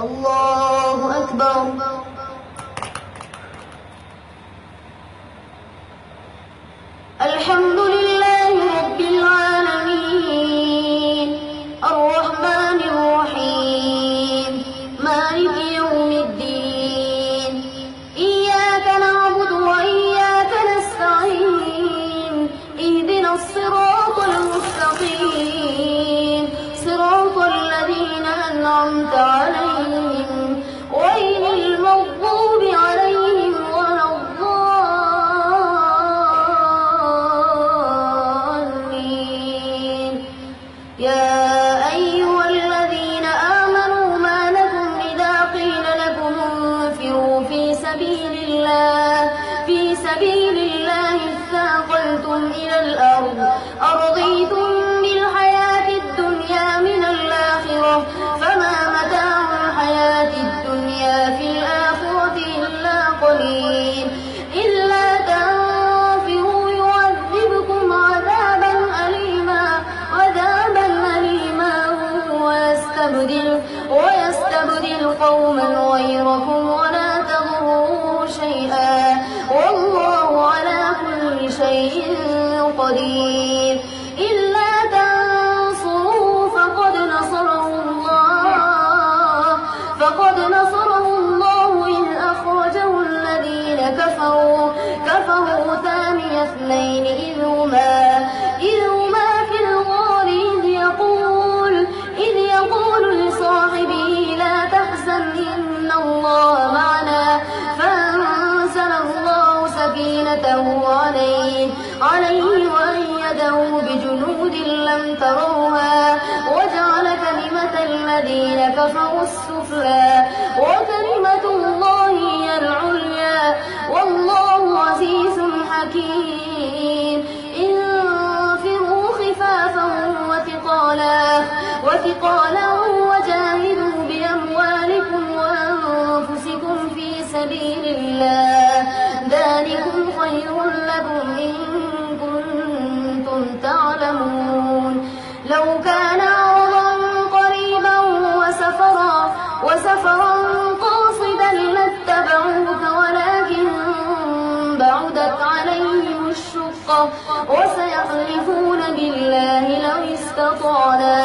الله أكبر. الحمد لله رب العالمين الرحمن الرحيم مالك يوم الدين إياك نعبد وإياك نستعين اهدنا الصراط المستقيم صراط الذين أنعمت عليهم غير المغضوب عليهم ولا الضالين. يا أيها الذين آمنوا ما لكم إذا قيل لكم انفروا في سبيل الله اثاقلتم إلى الأرض أرضيتم بالحياة الدنيا من الآخرة فما متاع الحياة الدنيا في الآخرة إلا قليل. إلا تنفروا يعذبكم عذابا أليما ويستبدل قوما غيركم ولا تضروه شيئا والله على كل شيء قدير. إلا تنصروه فقد نصره الله إذ أخرجه الذين كفروا ثاني اثنين إذ هما في الغار إذ يقول لصاحبه لا تحزن إن الله معنا فأنزل الله سكينته عليه وأيده بجنود لم تروها وجعل كلمة الذين كفروا السفلى وكلمة الله هي العليا والله عزيز حكيم. انفروا خفافا وثقالا وجاهدوا بأموالكم وأنفسكم في سبيل الله ذلكم خير لكم إن كنتم تعلمون. لو كان عرضا قريبا وسفرا قاصدا لاتبعوك ولكن بعدت عليهم الشقة وسيحلفون بالله لو استطعنا